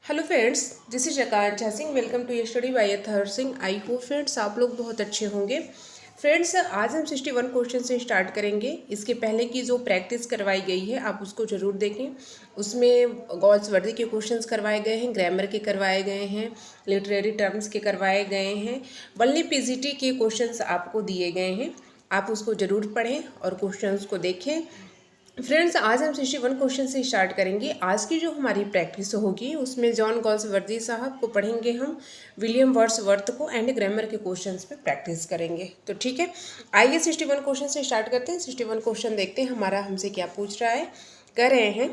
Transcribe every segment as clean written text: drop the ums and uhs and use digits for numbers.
Hello friends, this is Akanksha Singh. Welcome to study by Athar Singh. I hope friends आप लोग बहुत अच्छे होंगे। फ्रेंड्स, आज हम 61 क्वेश्चन से स्टार्ट करेंगे। इसके पहले की जो प्रैक्टिस करवाई गई है आप उसको ज़रूर देखें। उसमें गॉल्स वर्दी के क्वेश्चंस करवाए गए हैं, ग्रामर के करवाए गए हैं, लिटरेरी टर्म्स के करवाए गए हैं, बल्कि पीजीटी के क्वेश्चंस आपको दिए गए हैं। आप उसको ज़रूर पढ़ें और क्वेश्चंस को देखें। फ्रेंड्स, आज हम 61 क्वेश्चन से स्टार्ट करेंगे। आज की जो हमारी प्रैक्टिस होगी उसमें जॉन गॉल्सवर्दी साहब को पढ़ेंगे हम, विलियम वर्ड्सवर्थ को एंड ग्रामर के क्वेश्चंस पे प्रैक्टिस करेंगे। तो ठीक है, आइए 61 क्वेश्चन से स्टार्ट करते हैं। 61 क्वेश्चन देखते हैं हमारा हमसे क्या पूछ रहा है। कह रहे हैं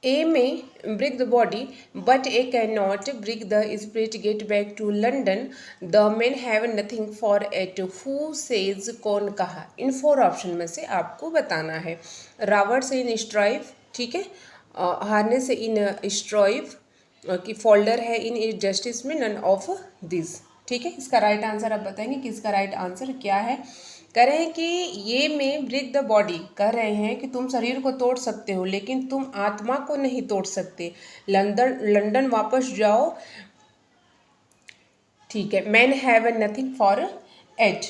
A may bring the body, but A cannot bring the spirit get back to London. The men have nothing for it. Who says? कौन कहा? इन 4 ऑप्शन में से आपको बताना है। रावर्ट से इन स्ट्राइव, ठीक है, हारने से इन स्ट्राइव की फोल्डर है इन जस्टिस में, नन ऑफ दिस। ठीक है, इसका राइट आंसर आप बताएंगे कि इसका राइट आंसर क्या है। कह रहे हैं कि ये में ब्रेक द बॉडी, कह रहे हैं कि तुम शरीर को तोड़ सकते हो लेकिन तुम आत्मा को नहीं तोड़ सकते। लंदन वापस जाओ। ठीक है, man have nothing for at.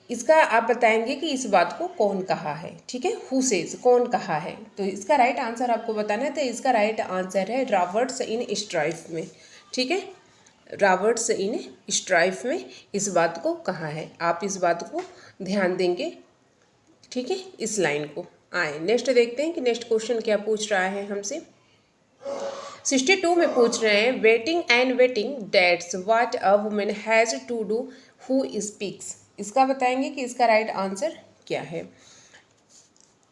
इसका आप बताएंगे कि इस बात को कौन कहा है। ठीक है, हु सेज, कौन कहा है। तो इसका राइट आंसर आपको बताना है। तो इसका राइट आंसर है रॉबर्ट्स इन स्ट्राइफ में। ठीक है, रॉबर्ट्स इन स्ट्राइफ में इस बात को कहा है। आप इस बात को ध्यान देंगे। ठीक है, इस लाइन को। आए नेक्स्ट देखते हैं कि नेक्स्ट क्वेश्चन क्या पूछ रहा है हमसे। 62 में पूछ रहे हैं waiting and waiting that's what a woman has to do who speaks. इसका बताएंगे कि इसका राइट आंसर क्या है।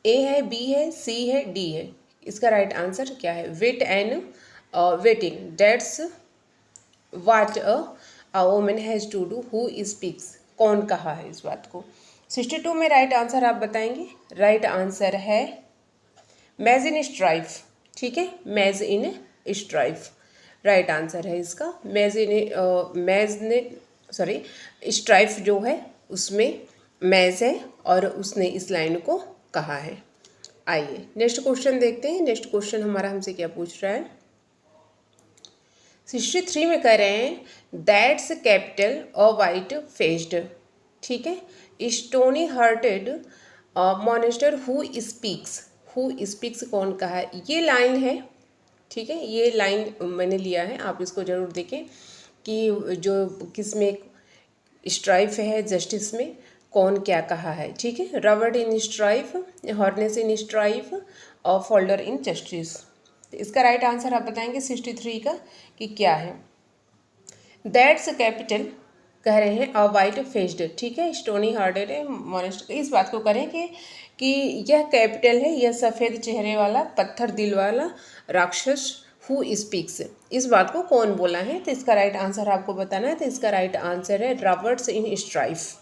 ए है, बी है, सी है, डी है। इसका राइट आंसर क्या है। Wait and waiting that's what a woman has to do who speaks. कौन कहा है इस बात को। 62 में राइट आंसर आप बताएंगे। राइट आंसर है मैज इन स्ट्राइफ। ठीक है, मैज इन स्ट्राइफ राइट आंसर है इसका। स्ट्राइफ जो है उसमें मैज है और उसने इस लाइन को कहा है। आइए नेक्स्ट क्वेश्चन देखते हैं। नेक्स्ट क्वेश्चन हमारा हमसे क्या पूछ रहा है। 63 में कह रहे हैं that's capital a white faced. ठीक है, stony hearted monster who speaks. Who speaks कौन कहा है, ये लाइन है। ठीक है, ये लाइन मैंने लिया है, आप इसको जरूर देखें कि जो किस में स्ट्राइफ है, जस्टिस में कौन क्या कहा है। ठीक है, Robert in Strife, Harness in strife और फोल्डर इन जस्टिस। तो इसका राइट आंसर आप बताएंगे 63 का कि क्या है। दैट्स कैपिटल कह रहे हैं अ वाइट फेस्ड। ठीक है, स्टोनी हार्टेड है मॉनेस्टर। इस बात को करें कि यह कैपिटल है, यह सफ़ेद चेहरे वाला पत्थर दिल वाला राक्षस हु स्पीक्स। इस बात को कौन बोला है। तो इसका राइट आंसर आपको बताना है। तो इसका राइट आंसर है रॉबर्ट्स इन स्ट्राइफ।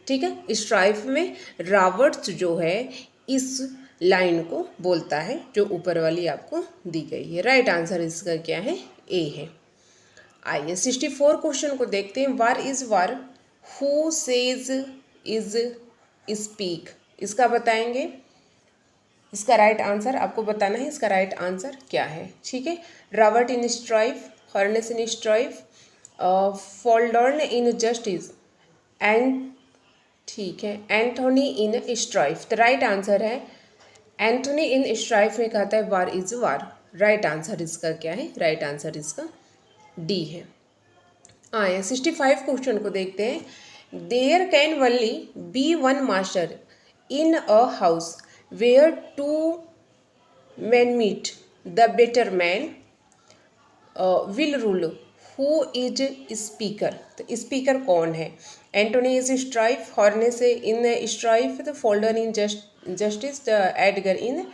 ठीक है, स्ट्राइफ में रॉबर्ट्स जो है इस लाइन को बोलता है जो ऊपर वाली आपको दी गई है। राइट आंसर इसका क्या है, ए है। आइए 64 क्वेश्चन को देखते हैं। वार is war who says is speak. इसका बताएंगे। इसका राइट आंसर आपको बताना है। इसका राइट आंसर क्या है। ठीक है, Robert in Strife, Harness in Strife, Falder in Justice and, ठीक है, एंथोनी इन स्ट्राइफ। तो राइट आंसर है एंथोनी इन स्ट्राइफ में कहता है वार इज वार। राइट आंसर इसका क्या है। राइट आंसर इसका डी है। आए 65 क्वेश्चन को देखते हैं। There can only be one master in a house where two man meet the better man will rule who is speaker. तो स्पीकर कौन है। Anthony is Strife, Harness in Strife, the Falder in Justice, the Edgar in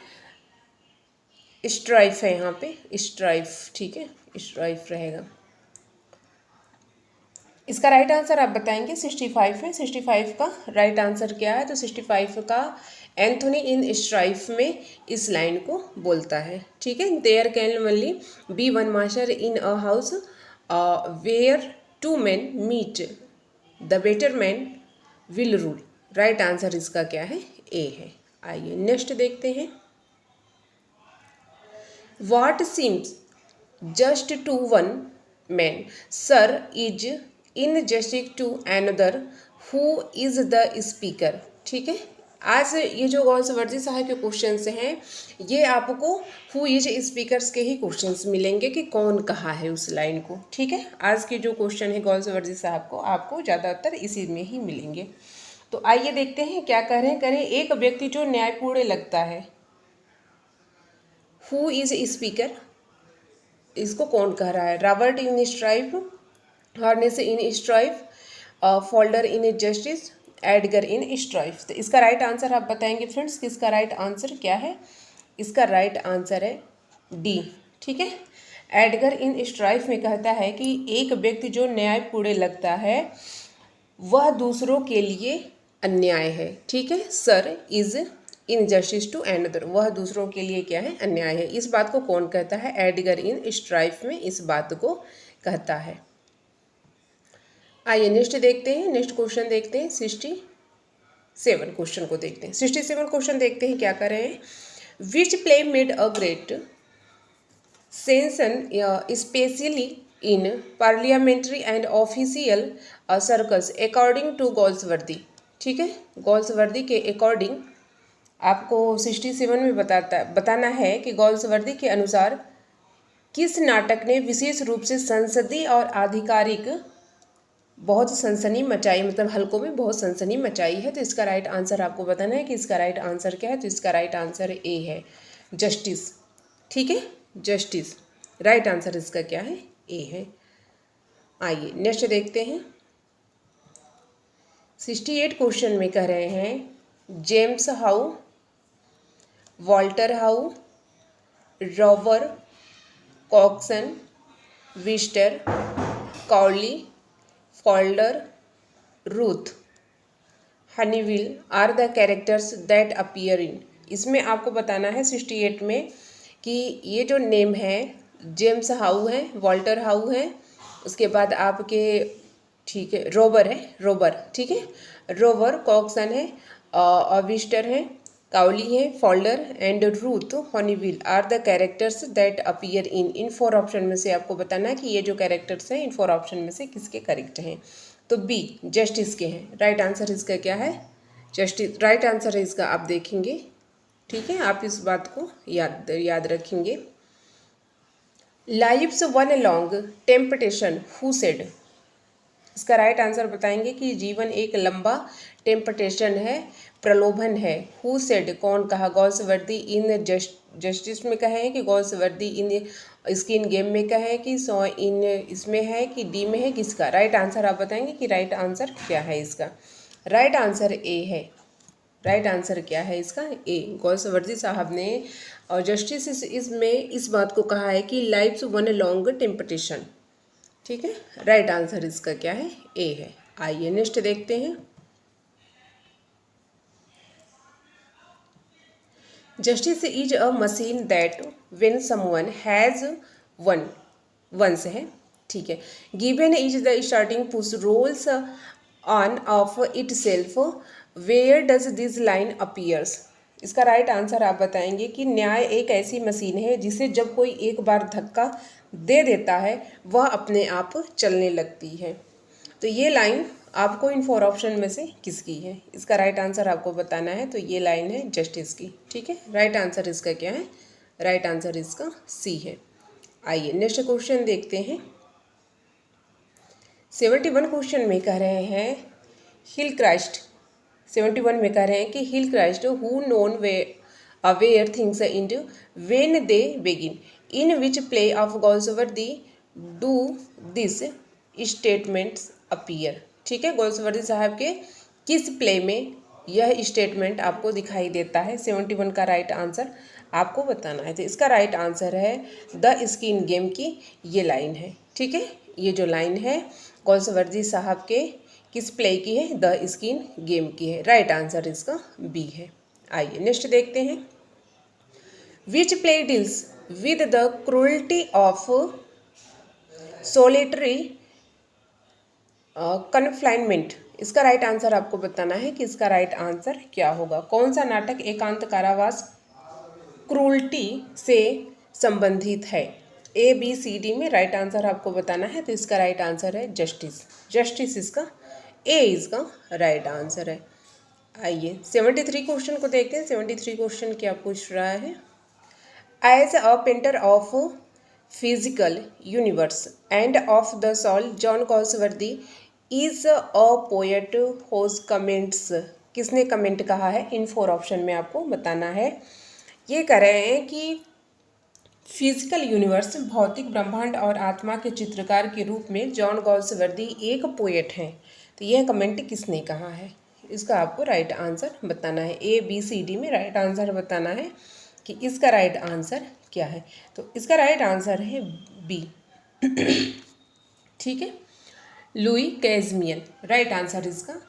Strife है यहाँ पे strife. ठीक है, strife रहेगा। इसका राइट आंसर आप बताएंगे 65 में। 65 का राइट आंसर क्या है। तो 65 का एंथोनी इन स्ट्राइफ में इस लाइन को बोलता है। ठीक है, there can only be one master in a house where two man meet the better man will rule. Right answer इसका क्या है, ए है। आइए नेक्स्ट देखते हैं। What seems just to one man, sir, is injustice to another. Who is the speaker? ठीक है, आज ये जो गौसवर्दी साहब के क्वेश्चंस हैं ये आपको हु इज स्पीकर्स के ही क्वेश्चंस मिलेंगे कि कौन कहा है उस लाइन को। ठीक है, आज के जो क्वेश्चन है गौसवर्दी साहब को आपको ज़्यादातर इसी में ही मिलेंगे। तो आइए देखते हैं क्या करें। एक व्यक्ति जो न्यायपूर्ण लगता है, हु इज स्पीकर, इसको कौन कह रहा है? Robert in stripe, harness in stripe, folder in justice, Edgar in stripe. तो इसका राइट आंसर आप बताएंगे फ्रेंड्स कि इसका राइट आंसर क्या है। इसका राइट आंसर है डी। ठीक है, एडगर इन स्ट्राइप में कहता है कि एक व्यक्ति जो न्यायपूर्ण लगता है वह दूसरों के लिए अन्याय है। ठीक है, sir is injustice to another, वह दूसरों के लिए क्या है? अन्याय है। इस बात को कौन कहता है? एडगर इन स्ट्राइप में इस बात को कहता है। आइए नेक्स्ट देखते हैं, नेक्स्ट क्वेश्चन देखते हैं। 67 क्वेश्चन को देखते हैं। 67 क्वेश्चन देखते हैं क्या कर रहे हैं। Which play made a great sensation specially in parliamentary and official circles according to Galsworthy. ठीक है, गोल्सवर्दी के अकॉर्डिंग आपको 67 में बताना है कि गोल्सवर्दी के अनुसार किस नाटक ने विशेष रूप से संसदीय और आधिकारिक बहुत सनसनी मचाई, मतलब हल्कों में बहुत सनसनी मचाई है। तो इसका राइट आंसर आपको बताना है कि इसका राइट आंसर क्या है। तो इसका राइट आंसर ए है, जस्टिस। ठीक है, जस्टिस राइट आंसर इसका क्या है? ए है। आइए नेक्स्ट देखते हैं। 68 क्वेश्चन में कह रहे हैं James How, Walter How, Robert Cokeson, Wister, Cowley, Falder, Ruth, Honeywill are the characters that appear in. इसमें आपको बताना है 68 में कि ये जो नेम है जेम्स हाउ है, वॉल्टर हाउ है, उसके बाद आपके ठीक है रॉबर है, रॉबर। ठीक है, रॉबर कॉक्सन है, विस्टर है, काउली है, Falder and Ruth Honeywill are the characters that appear in 4 option में से आपको बताना है कि ये जो कैरेक्टर्स हैं इन 4 ऑप्शन में से किसके करेक्ट हैं। तो बी जस्टिस के हैं। राइट आंसर इसका क्या है? जस्टिस राइट आंसर है इसका, आप देखेंगे। ठीक है, आप इस बात को याद रखेंगे। Lives one long temptation who said. इसका राइट आंसर बताएंगे कि जीवन एक लंबा टेम्पटेशन है, प्रलोभन है। हु सेड कौन कहा? गोल्सवर्दी इन जस्टिस में कहे हैं कि गोल्सवर्दी इन स्किन गेम में कहे कि सो इन इसमें है कि डी में है, किसका? राइट आंसर आप बताएंगे कि राइट आंसर क्या है इसका। राइट आंसर ए है। राइट आंसर क्या है इसका? ए। गोल्सवर्दी साहब ने और जस्टिस इसमें इस बात को कहा है कि लाइफ्स वन लॉन्ग टेम्पटेशन। ठीक है, राइट आंसर इसका क्या है? ए है। आइए नेक्स्ट देखते हैं। Justice is a machine that when someone has one once है। ठीक है, given is the starting push rolls on of itself, where does this line appears. इसका राइट आंसर आप बताएंगे कि न्याय एक ऐसी मशीन है जिसे जब कोई एक बार धक्का दे देता है वह अपने आप चलने लगती है। तो ये लाइन आपको इन 4 ऑप्शन में से किसकी है? इसका राइट आंसर आपको बताना है। तो ये लाइन है जस्टिस की। ठीक है, राइट आंसर इसका क्या है? राइट आंसर इसका सी है। आइए नेक्स्ट क्वेश्चन देखते हैं। 71 क्वेश्चन में कह रहे हैं हिल क्राइस्ट। 71 में कह रहे हैं कि Hillcrist who knows where things end when they begin, in which play of Galsworthy do this statements appear. ठीक है, गोल्सवर्दी साहब के किस प्ले में यह स्टेटमेंट आपको दिखाई देता है? 71 का राइट आंसर आपको बताना है। तो इसका राइट आंसर है द स्किन गेम की ये लाइन है। ठीक है, ये जो लाइन है गोल्सवर्दी साहब के किस प्ले की है? द स्किन गेम की है। राइट आंसर इसका बी है। आइए नेक्स्ट देखते हैं। Which play deals with the cruelty of solitary confinement. इसका राइट आंसर आपको बताना है कि इसका राइट आंसर क्या होगा। कौन सा नाटक एकांत कारावास क्रूल्टी से संबंधित है? ए बी सी डी में राइट आंसर आपको बताना है, तो इसका राइट आंसर है जस्टिस। जस्टिस इसका ए इसका राइट आंसर है। आइए 73 क्वेश्चन को देखते हैं। 73 क्वेश्चन क्या पूछ रहा है? As a painter of physical universe and of the soul, John Galsworthy is a poet whose comments. किसने कमेंट कहा है? इन 4 ऑप्शन में आपको बताना है। ये कह रहे हैं कि फिजिकल यूनिवर्स, भौतिक ब्रह्मांड और आत्मा के चित्रकार के रूप में जॉन गॉल्सवर्दी एक पोएट हैं। तो यह कमेंट किसने कहा है? इसका आपको राइट आंसर बताना है। ए बी सी डी में राइट आंसर बताना है कि इसका राइट आंसर क्या है। तो इसका राइट आंसर है बी। ठीक है, लुई कैज़मियन, राइट आंसर इसका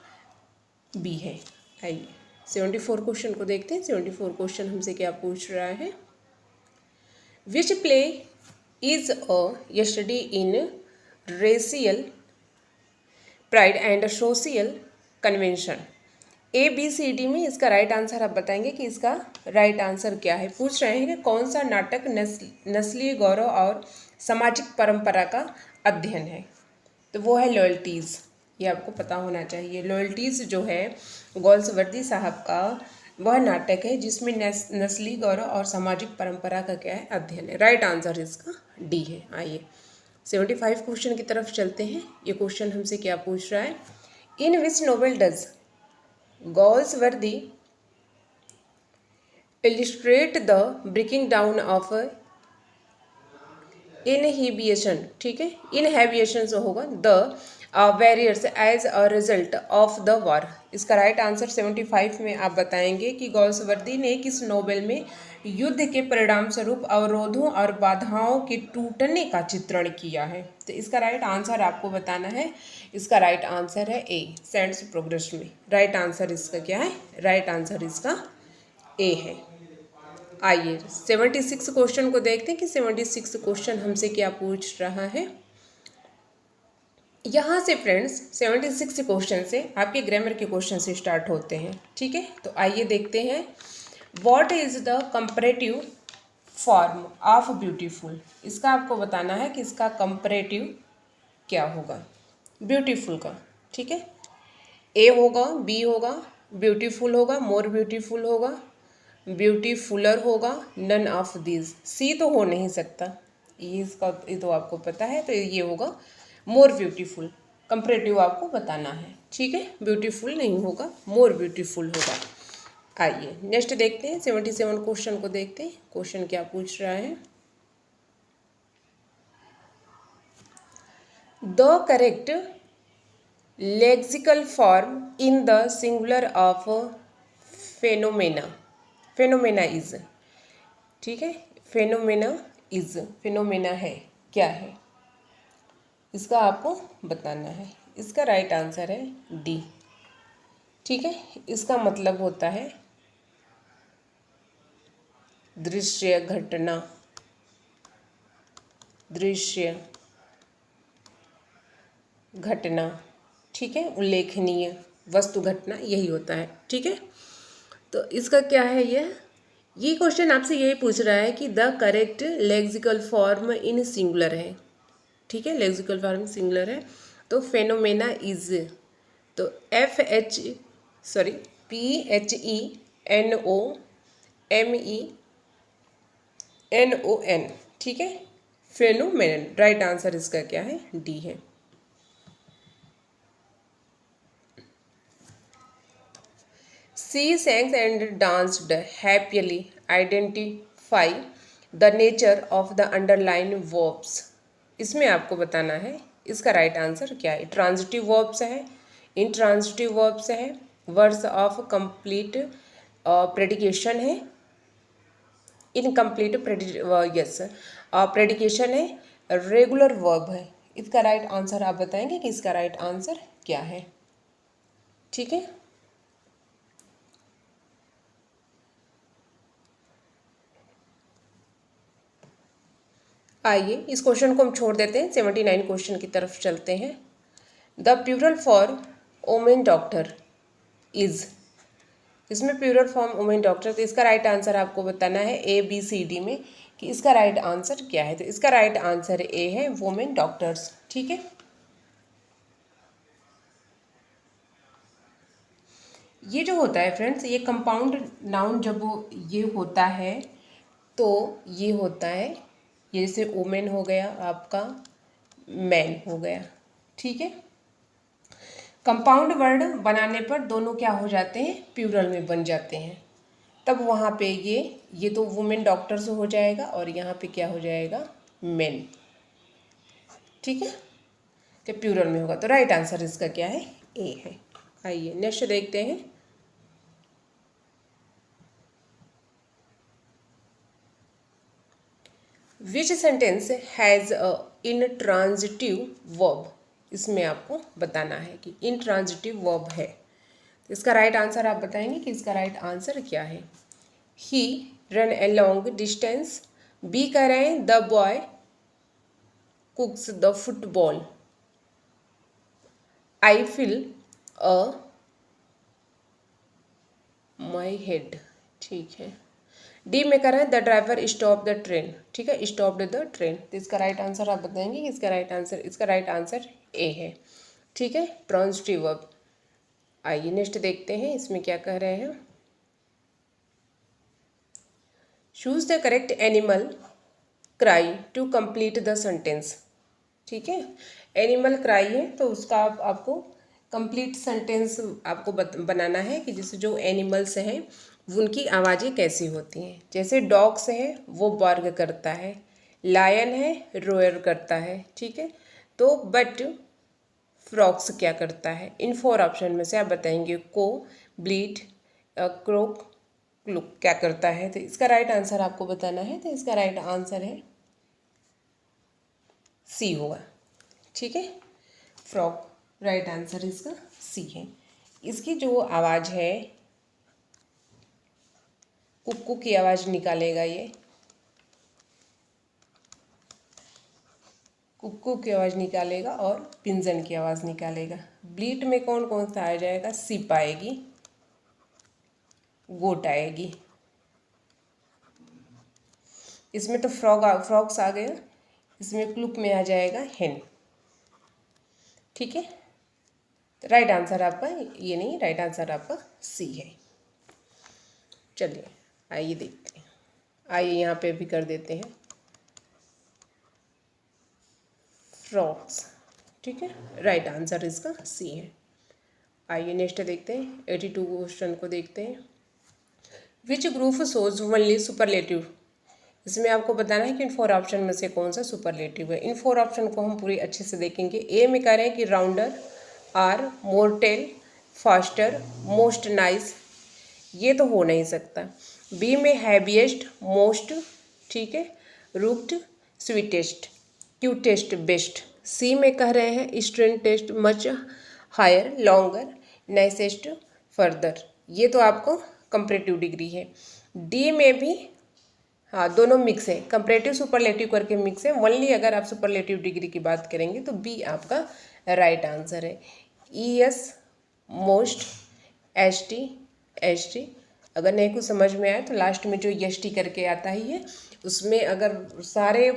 बी है। आइए 74 क्वेश्चन को देखते हैं। 74 क्वेश्चन हमसे क्या पूछ रहा है? Which play is a study in racial pride and social convention. A B C D में इसका राइट आंसर आप बताएंगे कि इसका राइट आंसर क्या है। पूछ रहे हैं कि कौन सा नाटक नस्लीय गौरव और सामाजिक परंपरा का अध्ययन है? तो वो है लॉयल्टीज़। ये आपको पता होना चाहिए। लॉयल्टीज़ जो है गॉल्सवर्दी साहब का वह नाटक है जिसमें नस्ली गौरव और सामाजिक परंपरा का क्या है? अध्ययन है। राइट आंसर इसका डी है। आइए 75 क्वेश्चन की तरफ चलते हैं। ये क्वेश्चन हमसे क्या पूछ रहा है? In which novel does Galsworthy illustrate the breaking down of inhibition, ठीक है, inhibition जो होगा the barriers as a result of the war। इसका राइट आंसर 75 में आप बताएंगे कि गॉल्सवर्दी ने किस नोवेल में युद्ध के परिणाम स्वरूप अवरोधों और बाधाओं के टूटने का चित्रण किया है। तो इसका राइट आंसर आपको बताना है। इसका राइट आंसर है ए, सेंट्स प्रोग्रेस में। राइट आंसर इसका क्या है? राइट आंसर इसका ए है। आइए 76 क्वेश्चन को देखते हैं कि 76 क्वेश्चन हमसे क्या पूछ रहा है। यहाँ से फ्रेंड्स 76 क्वेश्चन से आपके ग्रामर के क्वेश्चन से स्टार्ट होते हैं। ठीक है, तो आइए देखते हैं। What is the comparative form of beautiful. इसका आपको बताना है कि इसका कंपैरेटिव क्या होगा ब्यूटीफुल का। ठीक है, ए होगा, बी होगा, ब्यूटीफुल होगा, मोर ब्यूटीफुल होगा, ब्यूटीफुलर होगा, नन ऑफ दीज। सी तो हो नहीं सकता, ये तो आपको पता है। तो ये होगा मोर ब्यूटीफुल। कंपैरेटिव आपको बताना है। ठीक है, ब्यूटीफुल नहीं होगा, मोर ब्यूटीफुल होगा। आइए नेक्स्ट देखते हैं। 77 क्वेश्चन को देखते हैं। क्वेश्चन क्या पूछ रहा है? The correct lexical form in the singular of phenomena. Phenomena is, ठीक है, फेनोमेना इज, फेनोमेना है, क्या है? इसका आपको बताना है। इसका राइट आंसर है डी। ठीक है, इसका मतलब होता है दृश्य घटना, दृश्य घटना, ठीक है, उल्लेखनीय वस्तु घटना, यही होता है। ठीक है, तो इसका क्या है? ये क्वेश्चन आपसे यही पूछ रहा है कि the correct lexical form in singular है। ठीक है, लेक्सिकल फॉर्म सिंगुलर है, तो फेनोमेना इज, तो PHENOMENON, ठीक है, फेनोमेनन। राइट आंसर इसका क्या है? डी है। She sang and danced happily. Identify the nature of the underlying verbs। इसमें आपको बताना है इसका राइट आंसर क्या है। ट्रांजिटिव वर्ब्स है, इंट्रांजिटिव वर्ब्स है, वर्ड्स ऑफ कंप्लीट प्रेडिकेशन है, इनकम्प्लीट प्रेडिकेशन है, रेगुलर वर्ब है। इसका राइट आंसर आप बताएंगे कि इसका राइट आंसर क्या है। ठीक है, आइए इस क्वेश्चन को हम छोड़ देते हैं। 79 क्वेश्चन की तरफ चलते हैं। The plural for women doctor is, इसमें प्लूरल फॉर्म वुमेन डॉक्टर, तो इसका राइट आंसर आपको बताना है ए बी सी डी में कि इसका राइट आंसर क्या है। तो इसका राइट आंसर ए है वुमेन डॉक्टर्स। ठीक है, ये जो होता है फ्रेंड्स, ये कंपाउंड नाउन जब ये होता है तो ये होता है, ये जैसे वुमेन हो गया आपका, मैन हो गया। ठीक है, कंपाउंड वर्ड बनाने पर दोनों क्या हो जाते हैं, प्लूरल में बन जाते हैं। तब वहाँ पे ये तो वुमेन डॉक्टर्स हो जाएगा और यहाँ पे क्या हो जाएगा, मेन। ठीक है, जब प्लूरल में होगा तो राइट आंसर इसका क्या है, ए है। आइए नेक्स्ट देखते हैं। विच sentence has a intransitive verb, इसमें आपको बताना है कि इंट्रांजिटिव वर्ब है। तो इसका राइट आंसर आप बताएंगे कि इसका राइट आंसर क्या है। He run a long distance, B कह रहे हैं the boy kicks the football, I feel a my head. ठीक है, डी में कर रहे हैं the driver stop the train. ठीक है, स्टॉप द ट्रेन। तो इसका राइट आंसर आप बताएंगे कि इसका राइट आंसर ए है। ठीक है, ट्रांजिटिव वर्ब। आइए नेक्स्ट देखते हैं इसमें क्या कह रहे हैं। Choose the correct animal cry to complete the sentence. ठीक है, एनिमल क्राई है तो उसका आपको कंप्लीट सेंटेंस आपको बनाना है कि जैसे जो एनिमल्स हैं उनकी आवाज़ें कैसी होती हैं। जैसे डॉग्स है वो बार्क करता है, लायन है रोयर करता है। ठीक है, तो बट फ्रॉक्स क्या करता है। इन 4 ऑप्शन में से आप बताएंगे को, ब्लीड, क्रोक, क्लुक क्या करता है। तो इसका राइट आंसर आपको बताना है। तो इसका राइट आंसर है सी होगा। ठीक है, फ्रॉक, राइट आंसर इसका सी है। इसकी जो आवाज़ है, कुक्कू की आवाज़ निकालेगा, ये कुक्कू की आवाज़ निकालेगा और पिंजन की आवाज़ निकालेगा। ब्लीट में कौन कौन सा आ जाएगा, सिप आएगी, गोट आएगी। इसमें तो फ्रॉक्स आ गया, इसमें क्लुक में आ जाएगा हेन। ठीक है, तो राइट आंसर आपका ये नहीं, राइट आंसर आपका सी है। चलिए आइए देखते हैं। आइए यहाँ पे भी कर देते हैं फ्रॉक्स। ठीक है, राइट आंसर इसका सी है। आइए नेक्स्ट देखते हैं, 82 क्वेश्चन को देखते हैं। Which group shows only superlative, इसमें आपको बताना है कि इन 4 ऑप्शन में से कौन सा सुपरलेटिव है। इन 4 ऑप्शन को हम पूरी अच्छे से देखेंगे। ए में कह रहे हैं कि rounder, are more tall, faster, most nice, ये तो हो नहीं सकता। बी में हैवीएस्ट, मोस्ट, ठीक है, rooked, sweetest, cutest, best. C में कह रहे हैं strongest, much higher, longer, nicest, further, ये तो आपको कंपैरेटिव डिग्री है। डी में भी हाँ दोनों मिक्स है, कंपैरेटिव सुपरलेटिव करके मिक्स है। ओनली अगर आप सुपरलेटिव डिग्री की बात करेंगे तो बी आपका राइट आंसर है। E S, most, S T, अगर नहीं कुछ समझ में आए तो लास्ट में जो एस टी करके आता है ये, उसमें अगर सारे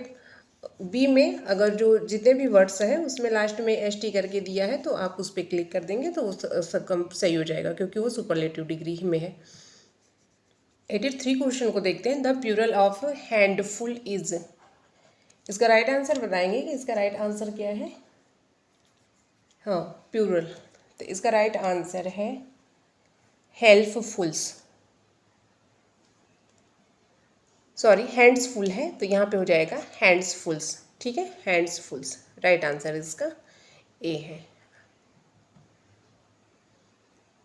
बी में अगर जो जितने भी वर्ड्स हैं उसमें लास्ट में एस टी करके दिया है तो आप उस पर क्लिक कर देंगे तो सही हो जाएगा, क्योंकि वो सुपरलेटिव डिग्री में है। 83 क्वेश्चन को देखते हैं। The plural of handful is, इसका राइट आंसर बताएंगे कि इसका राइट आंसर क्या है। हाँ प्लूरल, तो इसका राइट आंसर है हेल्पफुल्स, सॉरी हैंड्सफुल है तो यहाँ पे हो जाएगा हैंड्सफुल्स। ठीक है, हैंड्सफुल्स, राइट आंसर इसका ए है।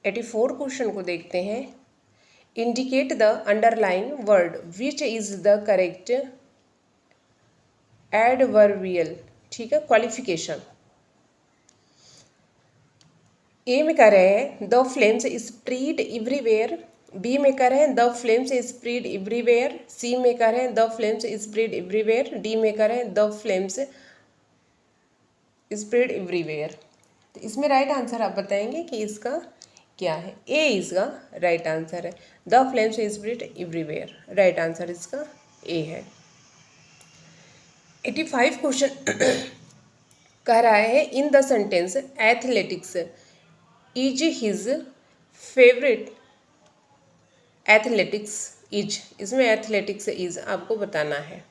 84 क्वेश्चन को देखते हैं। Indicate the underline word which is the correct adverbial, ठीक है, क्वालिफिकेशन। ए में कह रहे हैं the flames spread everywhere, B में कह रहे हैं the flames spread everywhere, C में कह रहे हैं the flames spread everywhere, D में कह रहे हैं द फ्लेम्स स्प्रेड एवरीवेयर। तो इसमें राइट आंसर आप बताएंगे कि इसका क्या है। ए इसका राइट आंसर है, the flames spread everywhere, right answer इसका ए है। 85 क्वेश्चन कह रहा है in the sentence athletics is his favourite athletics is, इसमें एथलेटिक्स इज आपको बताना है।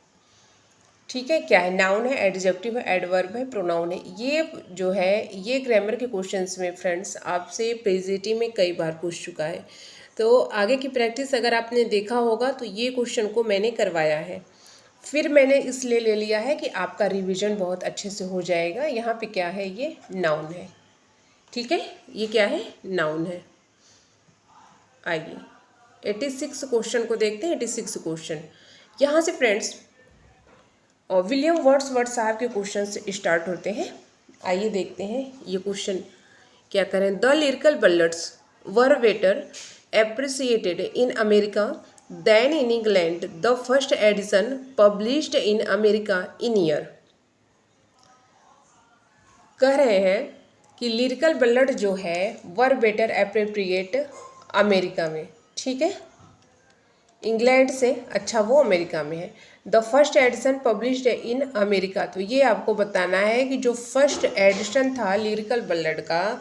ठीक है, क्या है, नाउन है, एडजेक्टिव है, एडवर्ब है, प्रोनाउन है। ये जो है ये ग्रामर के क्वेश्चंस में फ्रेंड्स आपसे प्रेजेंटी में कई बार पूछ चुका है, तो आगे की प्रैक्टिस अगर आपने देखा होगा तो ये क्वेश्चन को मैंने करवाया है, फिर मैंने इसलिए ले लिया है कि आपका रिवीजन बहुत अच्छे से हो जाएगा। यहाँ पे क्या है, ये नाउन है। ठीक है, ये क्या है, नाउन है। आइए 86 क्वेश्चन को देखते हैं। 86 क्वेश्चन यहाँ से फ्रेंड्स और विलियम वर्ड्सवर्थ साहब के क्वेश्चन से स्टार्ट होते हैं। आइए देखते हैं ये क्वेश्चन क्या करें। The lyrical ballads were better appreciated in America than in England. The first edition published in America in year. कह रहे हैं कि लिरिकल बल्लड जो है वर बेटर एप्रोप्रिएट अमेरिका में, ठीक है, इंग्लैंड से अच्छा वो अमेरिका में है। The first edition published in America, तो ये आपको बताना है कि जो फर्स्ट एडिशन था लिरिकल बल्लड का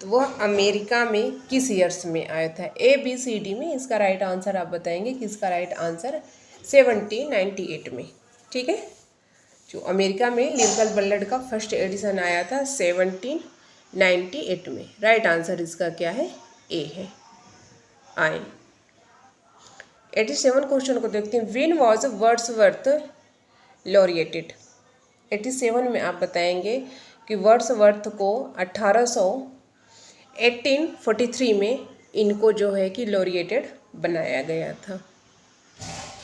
तो वह अमेरिका में किस ईयर्स में आया था। ABCD में इसका राइट आंसर आप बताएंगे कि इसका राइट आंसर 1798 में। ठीक है, जो अमेरिका में लिरिकल बल्लड का फर्स्ट एडिशन आया था 1798 में। राइट आंसर इसका क्या है, ए है। आए 87 क्वेश्चन को देखते हैं। When was Wordsworth लॉरिएटेड। 87 में आप बताएंगे कि वर्ड्सवर्थ को 1843 में इनको जो है कि लॉरिएटेड बनाया गया था।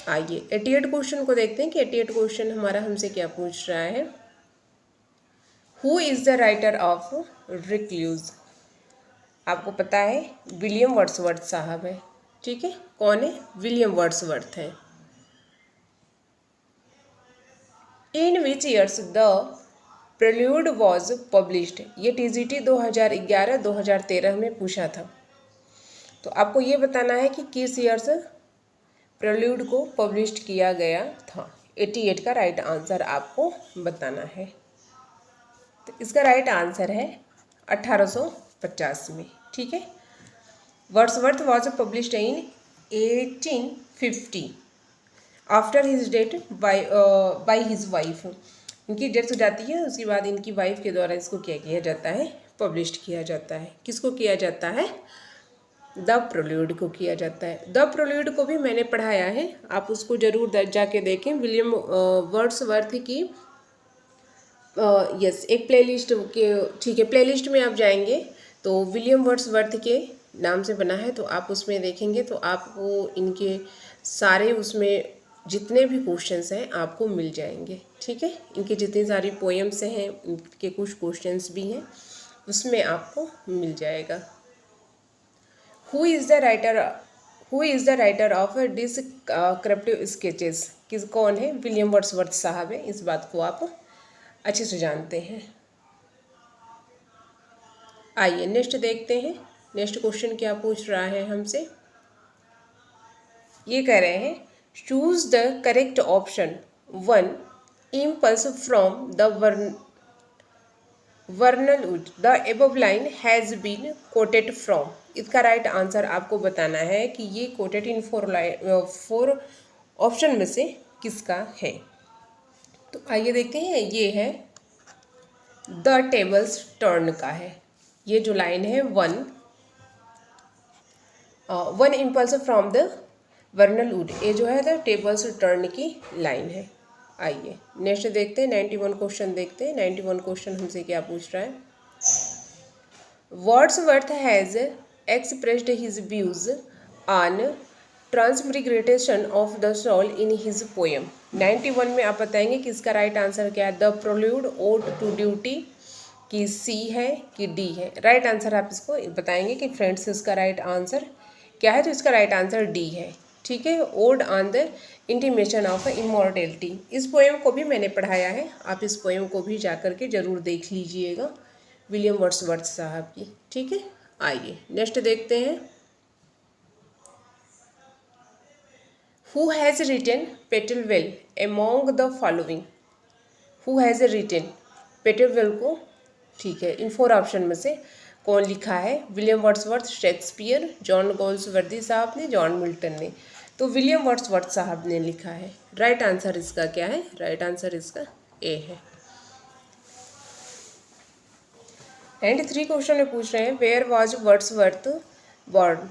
आइए 88 क्वेश्चन को देखते हैं कि 88 क्वेश्चन हमारा हमसे क्या पूछ रहा है। Who is the writer of recluse. आपको पता है विलियम वर्ड्सवर्थ साहब है। ठीक है, कौन है, विलियम वर्ड्सवर्थ है। In which years the Prelude was published. ये TGT 2011-2013 में पूछा था, तो आपको ये बताना है कि किस ईयर्स प्रेल्यूड को पब्लिश्ड किया गया था। 88 का राइट आंसर आपको बताना है, तो इसका राइट आंसर है 1850 में। ठीक है, Wordsworth was published in 1850 after his death by his wife. इनकी डेथ हो जाती है, उसके बाद इनकी वाइफ के द्वारा इसको क्या किया जाता है, पब्लिश्ड किया जाता है। किसको किया जाता है, द प्रेल्यूड को किया जाता है। द प्रेल्यूड को भी मैंने पढ़ाया है, आप उसको जरूर जाके देखें। विलियम वर्ड्सवर्थ की यस एक प्लेलिस्ट के, ठीक है, प्लेलिस्ट में आप जाएंगे तो विलियम वर्ड्सवर्थ के नाम से बना है, तो आप उसमें देखेंगे तो आपको इनके सारे उसमें जितने भी क्वेश्चंस हैं आपको मिल जाएंगे। ठीक है, इनकी जितनी सारी पोएम्स हैं इनके कुछ क्वेश्चंस भी हैं उसमें आपको मिल जाएगा। Who is the writer of descriptive sketches. किस कौन है, विलियम वर्ड्सवर्थ साहब है। इस बात को आप अच्छे से जानते हैं। आइए नेक्स्ट देखते हैं। नेक्स्ट क्वेश्चन क्या पूछ रहा है हमसे। ये कह रहे हैं choose the correct option 1 impulse from the वर्नलवुड। The above line has been quoted from. इसका राइट आंसर आपको बताना है कि ये कोटेड इन 4 ऑप्शन में से किसका है। तो आइए देखते हैं, ये है द टेबल्स टर्न का है। ये जो लाइन है 1 इम्पल्स फ्रॉम द वर्नलवुड, ये जो है द टेबल्स टर्न की लाइन है। आइए नेक्स्ट देखते हैं, 91 क्वेश्चन देखते हैं। 91 क्वेश्चन हमसे क्या पूछ रहा है। Wordsworth has expressed his views on transmigration of the soul in his poem. 91 में आप बताएंगे कि इसका राइट आंसर क्या है। The prelude ode to duty कि C है कि D है। राइट आंसर आप इसको बताएंगे कि फ्रेंड्स इसका राइट आंसर क्या है, तो इसका राइट आंसर D है। ठीक है, odd on the intimation of immortality. इस पोएम को भी मैंने पढ़ाया है, आप इस पोएम को भी जा कर के जरूर देख लीजिएगा, विलियम वर्ड्सवर्थ साहब की। ठीक है, आइए नेक्स्ट देखते हैं। Who has written Peter Bell among the following. Who has a written Peter Bell को, ठीक है, इन 4 ऑप्शन में से कौन लिखा है? विलियम वर्ड्सवर्थ, शेक्सपियर, जॉन गोल्सवर्दी साहब ने, जॉन मिल्टन ने। तो विलियम वर्ड्सवर्थ साहब ने लिखा है। राइट आंसर इसका क्या है? राइट आंसर इसका ए है। 93 क्वेश्चन में पूछ रहे हैं वेयर वॉज वर्ड्सवर्थ बॉर्न।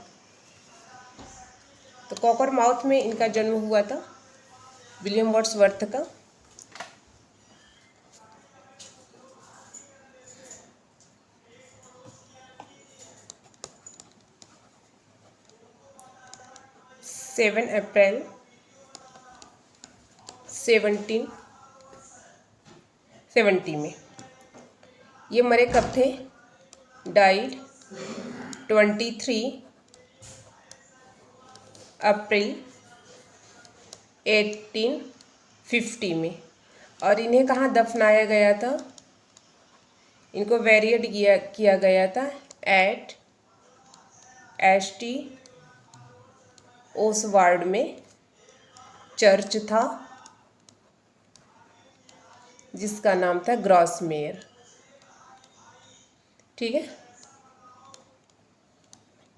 तो कॉकरमाउथ में इनका जन्म हुआ था, विलियम वर्ड्सवर्थ का। सेवन अप्रैल 1770 में। ये मरे कब थे? डाइड 23 अप्रैल 1850 में। और इन्हें कहाँ दफनाया गया था? इनको वेरिएट किया गया था एट एस्टी ओसवार्ड में चर्च था जिसका नाम था ग्रॉसमेयर। ठीक है,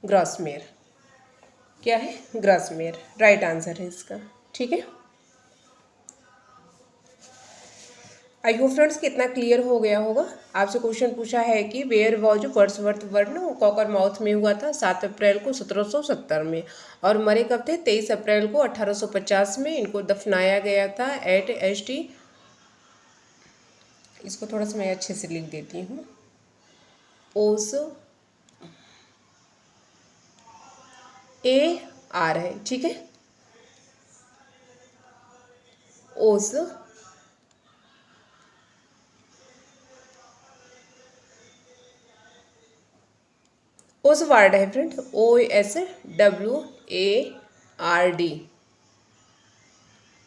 ग्रॉसमेयर क्या है? ग्रॉसमेयर राइट आंसर है इसका। ठीक है, आई होप फ्रेंड्स कितना क्लियर हो गया होगा। आपसे क्वेश्चन पूछा है कि वेयर वॉज वर्ड्सवर्थ बर्न, कॉकरमाउथ में हुआ था 7 अप्रैल को 1770 में। और मरे कब थे? 23 अप्रैल को 1850 में। इनको दफनाया गया था एट एस्टी, इसको थोड़ा सा मैं अच्छे से लिख देती हूँ, ओस ए आर है, ठीक है, ओस ओसवार्ड है फ्रेंड, OSWARD,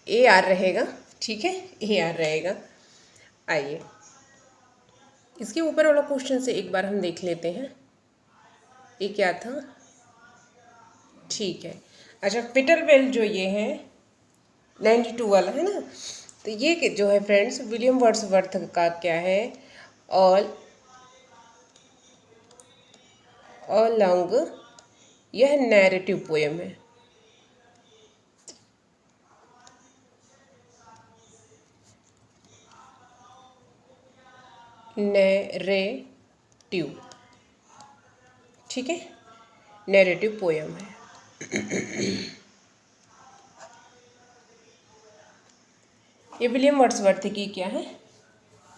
ए आर रहेगा, ठीक है, ए आर रहेगा। आइए इसके ऊपर वाला क्वेश्चन से एक बार हम देख लेते हैं, ये क्या था। ठीक है, अच्छा पेटरवेल जो ये है 92 वाला है ना, तो ये जो है फ्रेंड्स विलियम वर्ड्सवर्थ का क्या है? ऑल लॉन्ग, यह नैरेटिव पोएम है। नैरेटिव, ठीक है, नैरेटिव पोएम है। ये विलियम वर्ड्सवर्थ की क्या है?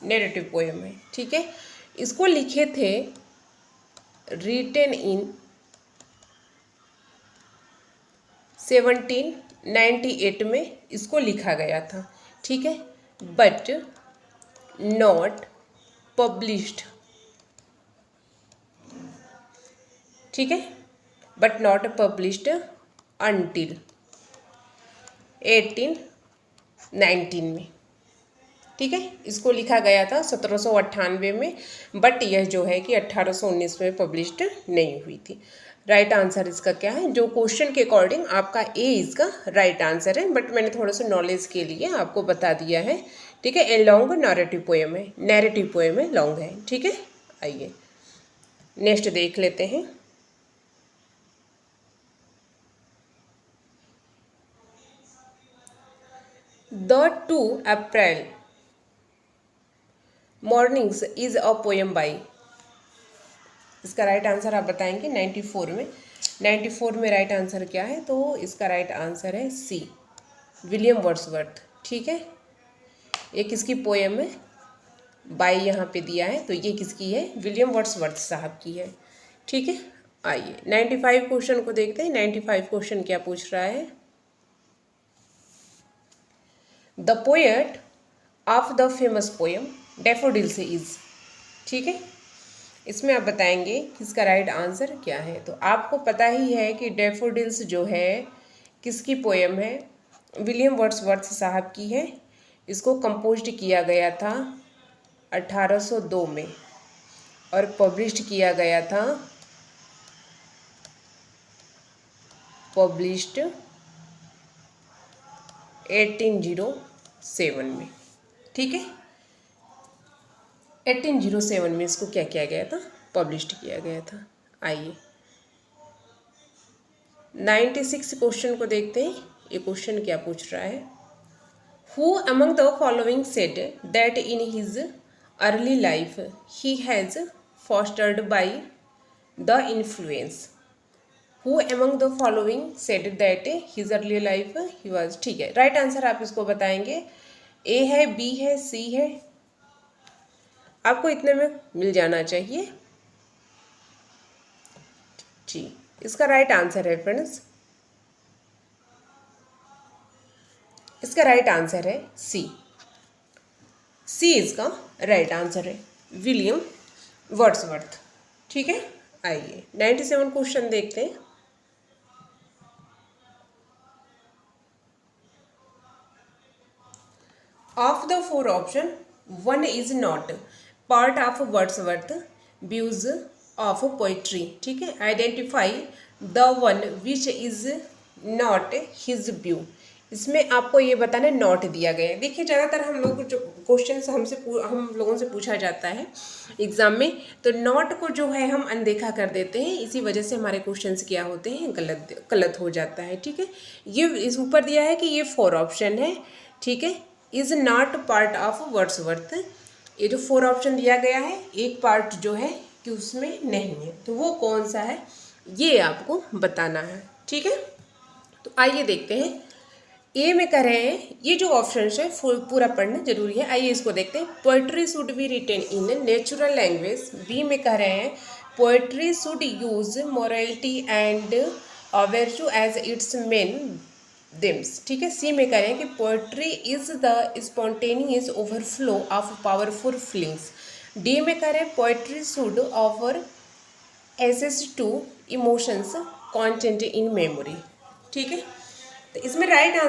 नैरेटिव पोएम है, ठीक है। इसको लिखे थे रिटेन इन 1798 में इसको लिखा गया था, ठीक है, बट नॉट पब्लिश्ड, ठीक है, बट नॉट पब्लिश्ड अंटिल 1819 में, ठीक है। इसको लिखा गया था 1798 में, बट यह जो है कि 1819 में पब्लिश्ड नहीं हुई थी। राइट आंसर इसका क्या है? जो क्वेश्चन के अकॉर्डिंग आपका ए इसका राइट आंसर है, बट मैंने थोड़ा सा नॉलेज के लिए आपको बता दिया है, ठीक है। ए लॉन्ग नैरेटिव पोएम है, नैरेटिव पोएम है, लॉन्ग है, ठीक है। आइए नेक्स्ट देख लेते हैं। The 2 April mornings is a poem by, इसका राइट आंसर आप बताएंगे 94 में। 94 में राइट आंसर क्या है? तो इसका राइट आंसर है सी, विलियम वर्ड्सवर्थ, ठीक है। ये किसकी पोएम है? बाई यहाँ पे दिया है, तो ये किसकी है? विलियम वर्ड्सवर्थ साहब की है, ठीक है। आइए 95 क्वेश्चन को देखते हैं। 95 क्वेश्चन क्या पूछ रहा है? The poet of the famous poem daffodils is, ठीक है। इसमें आप बताएंगे कि इसका राइट आंसर क्या है। तो आपको पता ही है कि डैफोडिल्स जो है किसकी पोएम है? विलियम वर्ड्सवर्थ साहब की है। इसको कंपोज्ड किया गया था 1802 में और पब्लिश्ड किया गया था 1807 में, ठीक है। 1807 में इसको क्या किया गया था, पब्लिश किया गया था। आइए 96 क्वेश्चन को देखते हैं। ये क्वेश्चन क्या पूछ रहा है, who among the following said that in his early life he has fostered by the influence, who among the following said that his early life he was, ठीक है। राइट आंसर आप इसको बताएंगे, ए है, बी है, सी है, आपको इतने में मिल जाना चाहिए जी। इसका राइट आंसर है फ्रेंड्स, इसका राइट आंसर है सी। सी इसका राइट आंसर है, विलियम वर्ड्सवर्थ। ठीक है, आइए 97 क्वेश्चन देखते हैं। Of the four option one is not part of Wordsworth views of poetry. ठीक है, identify the one which is not his view. इसमें आपको ये बताना है, नॉट दिया गया है। देखिए ज़्यादातर हम लोग जो क्वेश्चन हम लोगों से पूछा जाता है एग्ज़ाम में, तो नॉट को जो है हम अनदेखा कर देते हैं, इसी वजह से हमारे क्वेश्चंस क्या होते हैं, गलत हो जाता है। ठीक है, ये इस ऊपर दिया है कि ये फोर ऑप्शन है। ठीक है, is not part of Wordsworth, ये जो फोर ऑप्शन दिया गया है एक पार्ट जो है कि उसमें नहीं है, तो वो कौन सा है ये आपको बताना है। ठीक है, तो आइए देखते हैं। ए में कह रहे हैं, ये जो ऑप्शन है पूरा पढ़ना जरूरी है। आइए इसको देखते हैं। Poetry should be written in natural language. B में कह रहे हैं poetry should use morality and virtue as its main themes। ठीक है, सी में कह रहे हैं कि poetry is the spontaneous overflow of powerful feelings. D में कह रहे हैं poetry should offer access to emotions content in memory. ठीक है, तो इसमें राइट